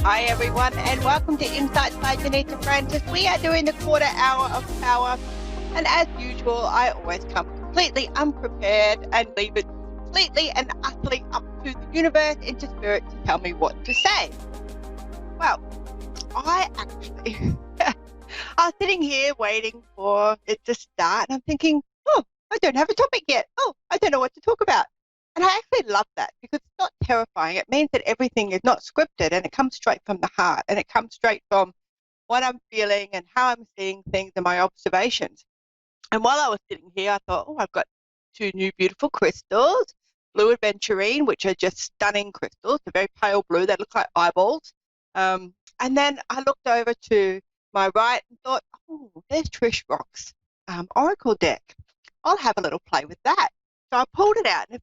Hi everyone, and welcome to Insights by Johnita Francis. We are doing the quarter hour of power, and as usual, I always come completely unprepared and leave it completely and utterly up to the universe and to spirit to tell me what to say. Well, I was sitting here waiting for it to start, and I'm thinking, I don't have a topic yet. I don't know what to talk about. And I actually love that because it's not terrifying. It means that everything is not scripted and it comes straight from the heart and it comes straight from what I'm feeling and how I'm seeing things and my observations. And while I was sitting here, I thought, I've got two new beautiful crystals, blue aventurine, which are just stunning crystals. They're very pale blue. They look like eyeballs. And then I looked over to my right and thought, there's Trish Rock's Oracle deck. I'll have a little play with that. So I pulled it out. And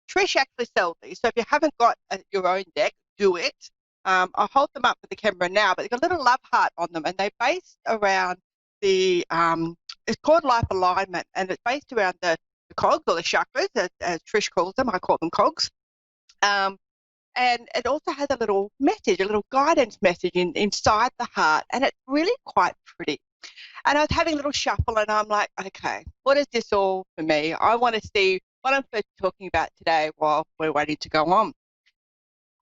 Trish actually sells these. So if you haven't got your own deck, do it. I'll hold them up for the camera now, but they've got a little love heart on them, and they're based around the, it's called Life Alignment, and it's based around the cogs or the chakras, as Trish calls them. I call them cogs. And it also has a little message, a little guidance message inside the heart, and it's really quite pretty. And I was having a little shuffle, and I'm like, okay, what is this all for me? I want to see what I'm first talking about today while we're waiting to go on.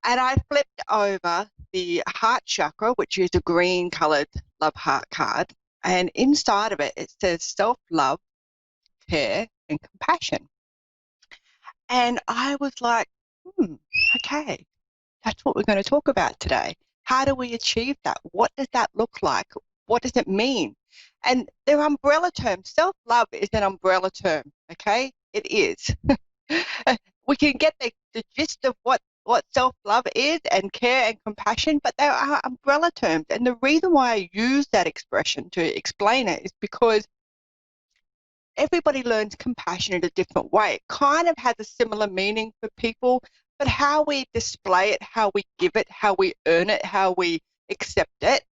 And I flipped over the heart chakra, which is a green coloured love heart card. And inside of it, it says self-love, care, and compassion. And I was like, okay, that's what we're going to talk about today. How do we achieve that? What does that look like? What does it mean? And they're umbrella terms. Self-love is an umbrella term, okay? It is. We can get the gist of what self-love is and care and compassion, but they are umbrella terms. And the reason why I use that expression to explain it is because everybody learns compassion in a different way. It kind of has a similar meaning for people, but how we display it, how we give it, how we earn it, how we accept it,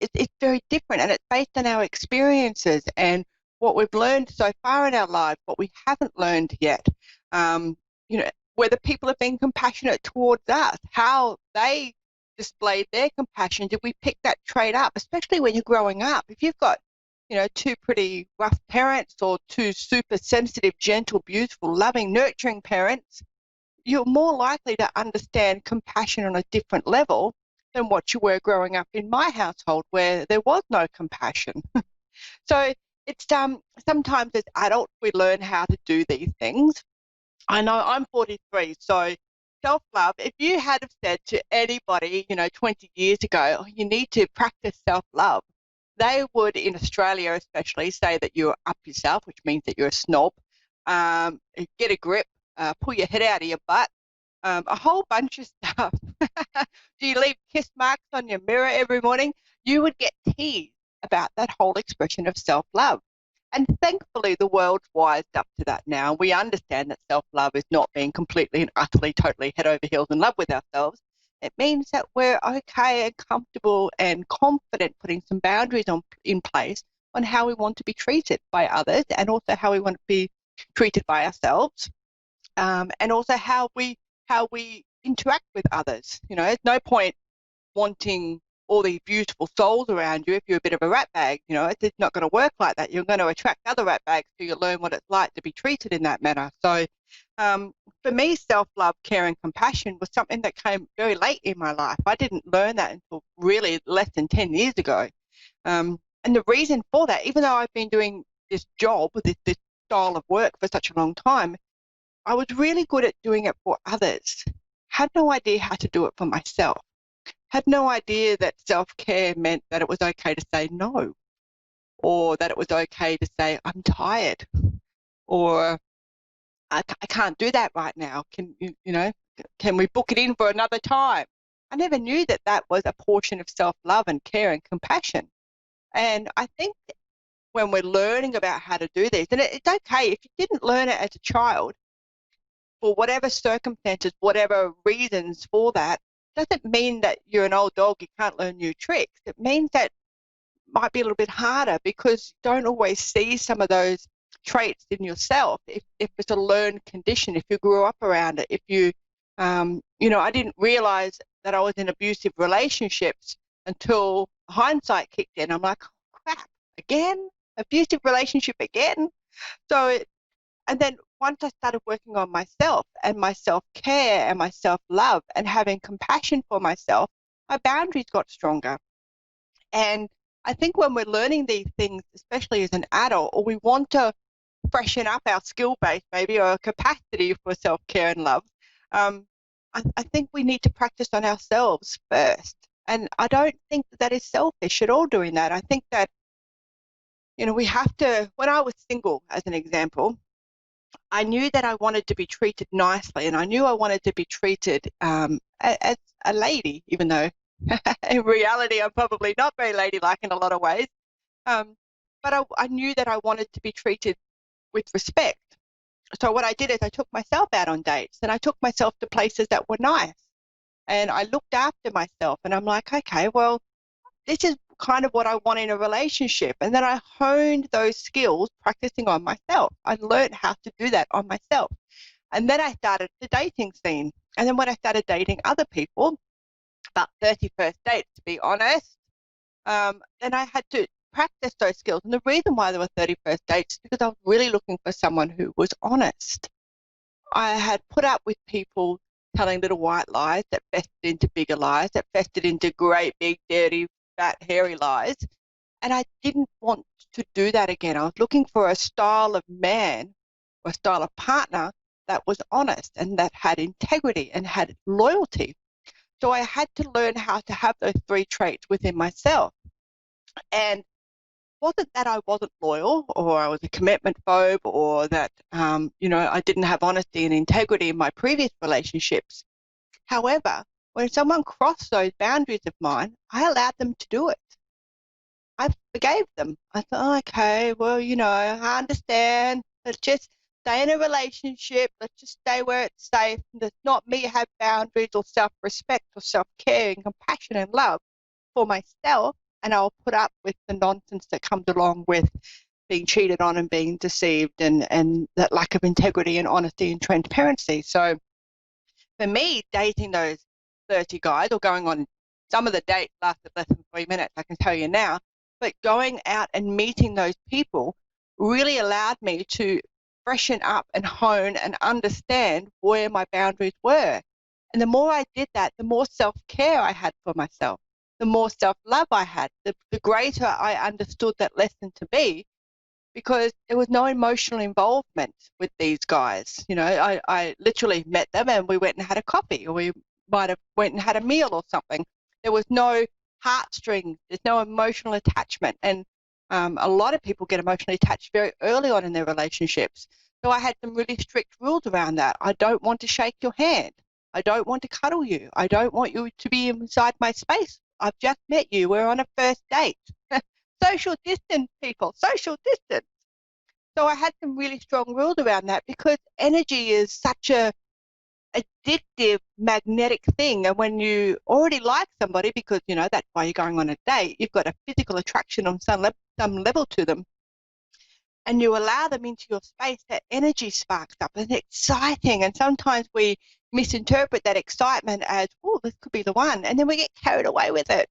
it's very different, and it's based on our experiences and what we've learned so far in our lives, what we haven't learned yet. Whether people have been compassionate towards us, how they displayed their compassion. Did we pick that trait up, especially when you're growing up? If you've got, two pretty rough parents or two super sensitive, gentle, beautiful, loving, nurturing parents, you're more likely to understand compassion on a different level than what you were growing up in my household, where there was no compassion. So it's sometimes as adults we learn how to do these things. I know I'm 43, so self-love, if you had have said to anybody, 20 years ago, you need to practice self-love, they would, in Australia especially, say that you're up yourself, which means that you're a snob, get a grip, pull your head out of your butt, a whole bunch of stuff. Do you leave kiss marks on your mirror every morning? You would get teased about that whole expression of self-love. And thankfully, the world's wised up to that now. We understand that self-love is not being completely and utterly, totally head over heels in love with ourselves. It means that we're okay and comfortable and confident putting some boundaries in place on how we want to be treated by others, and also how we want to be treated by ourselves, and also how we interact with others. There's no point wanting all these beautiful souls around you if you're a bit of a rat bag. It's not going to work like that. You're going to attract other rat bags, so you learn what it's like to be treated in that manner. So for me, self-love, care, and compassion was something that came very late in my life. I didn't learn that until really less than 10 years ago. And the reason for that, even though I've been doing this job, this style of work for such a long time, I was really good at doing it for others. Had no idea how to do it for myself. Had no idea that self-care meant that it was okay to say no, or that it was okay to say, I'm tired, or I can't do that right now. Can we book it in for another time? I never knew that that was a portion of self-love and care and compassion. And I think when we're learning about how to do this, and it's okay if you didn't learn it as a child, for whatever circumstances, whatever reasons for that, doesn't mean that you're an old dog, you can't learn new tricks. It means that it might be a little bit harder because you don't always see some of those traits in yourself. If it's a learned condition, if you grew up around it, if you, I didn't realize that I was in abusive relationships until hindsight kicked in. I'm like, oh, crap, again? Abusive relationship again? So, and then once I started working on myself and my self-care and my self-love and having compassion for myself, my boundaries got stronger. And I think when we're learning these things, especially as an adult, or we want to freshen up our skill base maybe or capacity for self-care and love, um, I think we need to practice on ourselves first. And I don't think that is selfish at all doing that. I think that, we have to, when I was single, as an example, I knew that I wanted to be treated nicely and I knew I wanted to be treated as a lady, even though in reality I'm probably not very ladylike in a lot of ways. But I knew that I wanted to be treated with respect. So what I did is I took myself out on dates and I took myself to places that were nice and I looked after myself and I'm like, okay, well, this is kind of what I want in a relationship. And then I honed those skills practicing on myself. I learned how to do that on myself. And then I started the dating scene. And then when I started dating other people, about 31st dates, to be honest, then I had to practice those skills. And the reason why there were 31st dates is because I was really looking for someone who was honest. I had put up with people telling little white lies that festered into bigger lies, that festered into great, big, dirty, fat, hairy lies. And I didn't want to do that again. I was looking for a style of man or a style of partner that was honest and that had integrity and had loyalty. So I had to learn how to have those three traits within myself. And wasn't that I wasn't loyal or I was a commitment phobe or that, I didn't have honesty and integrity in my previous relationships. However, when someone crossed those boundaries of mine, I allowed them to do it. I forgave them. I thought, oh, okay, well, I understand. Let's just stay in a relationship. Let's just stay where it's safe. Let's not me have boundaries or self-respect or self-care and compassion and love for myself. And I'll put up with the nonsense that comes along with being cheated on and being deceived and that lack of integrity and honesty and transparency. So for me, dating those 30 guys or going on, some of the dates lasted less than 3 minutes, I can tell you now, but going out and meeting those people really allowed me to freshen up and hone and understand where my boundaries were. And the more I did that, the more self-care I had for myself, the more self-love I had, the greater I understood that lesson to be, because there was no emotional involvement with these guys. I literally met them and we went and had a coffee, or we might have went and had a meal or something. There was no heartstrings. There's no emotional attachment. And a lot of people get emotionally attached very early on in their relationships. So I had some really strict rules around that. I don't want to shake your hand. I don't want to cuddle you. I don't want you to be inside my space. I've just met you. We're on a first date. Social distance, people, social distance. So I had some really strong rules around that because energy is such a addictive, magnetic thing. And when you already like somebody, because, that's why you're going on a date, you've got a physical attraction on some level to them, and you allow them into your space, that energy sparks up and it's exciting. And sometimes we misinterpret that excitement as, oh, this could be the one. And then we get carried away with it.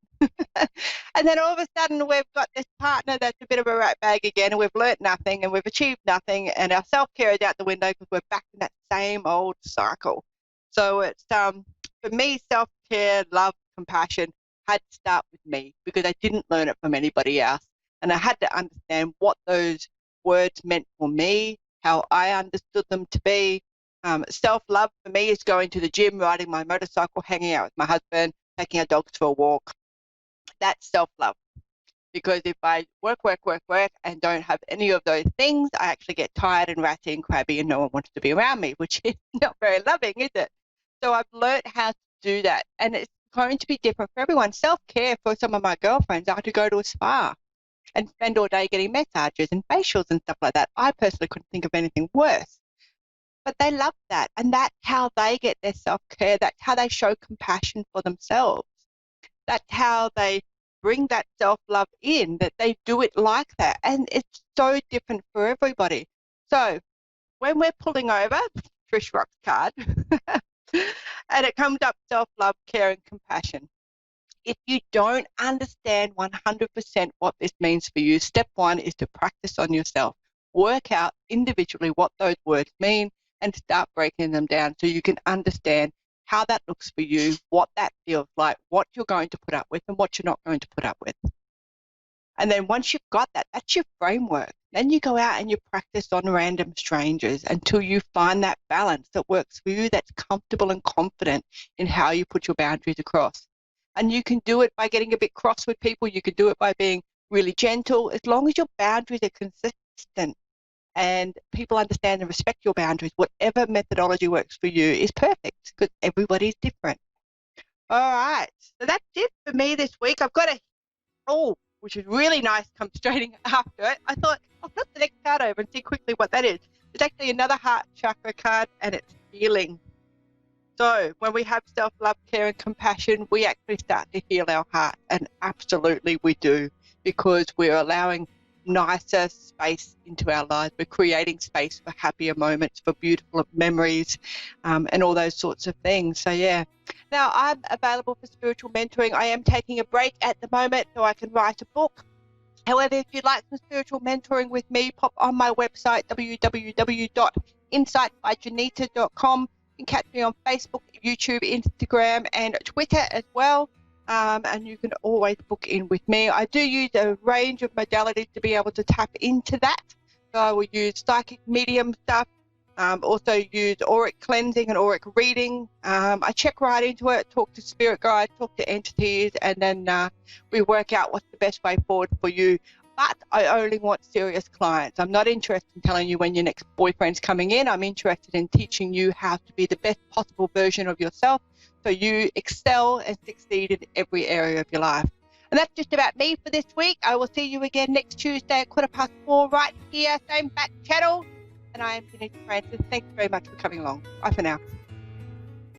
And then all of a sudden we've got this partner that's a bit of a rat bag again, and we've learnt nothing and we've achieved nothing, and our self-care is out the window because we're back in that same old cycle. So it's, for me, self-care, love, compassion had to start with me because I didn't learn it from anybody else. And I had to understand what those words meant for me, how I understood them to be. Self-love for me is going to the gym, riding my motorcycle, hanging out with my husband, taking our dogs for a walk. That's self-love. Because if I work, and don't have any of those things, I actually get tired and ratty and crabby and no one wants to be around me, which is not very loving, is it? So I've learned how to do that. And it's going to be different for everyone. Self-care for some of my girlfriends are to go to a spa and spend all day getting massages and facials and stuff like that. I personally couldn't think of anything worse. But they love that. And that's how they get their self-care. That's how they show compassion for themselves. That's how they bring that self-love in, that they do it like that. And it's so different for everybody. So when we're pulling over, Trish Rock's card, And it comes up self-love, care, and compassion. If you don't understand 100% what this means for you, step one is to practice on yourself. Work out individually what those words mean and start breaking them down so you can understand how that looks for you, what that feels like, what you're going to put up with and what you're not going to put up with. And then once you've got that, that's your framework. Then you go out and you practice on random strangers until you find that balance that works for you, that's comfortable and confident in how you put your boundaries across. And you can do it by getting a bit cross with people. You can do it by being really gentle. As long as your boundaries are consistent and people understand and respect your boundaries, whatever methodology works for you is perfect because everybody's different. All right. So that's it for me this week. I've got which is really nice, come straight after it. I thought, I'll flip the next card over and see quickly what that is. It's actually another heart chakra card, and it's healing. So when we have self-love, care, and compassion, we actually start to heal our heart, and absolutely we do, because we're allowing nicer space into our lives. We're creating space for happier moments, for beautiful memories, and all those sorts of things. So, yeah. Now, I'm available for spiritual mentoring. I am taking a break at the moment so I can write a book. However, if you'd like some spiritual mentoring with me, pop on my website, www.insightbyjohnita.com. You can catch me on Facebook, YouTube, Instagram, and Twitter as well. And you can always book in with me. I do use a range of modalities to be able to tap into that. So I will use psychic medium stuff, also use auric cleansing and auric reading. I check right into it, talk to spirit guides, talk to entities, and then we work out what's the best way forward for you. But I only want serious clients. I'm not interested in telling you when your next boyfriend's coming in. I'm interested in teaching you how to be the best possible version of yourself so you excel and succeed in every area of your life. And that's just about me for this week. I will see you again next Tuesday at 4:15 right here, same back channel. And I am Johnita Francis. Thanks very much for coming along. Bye for now.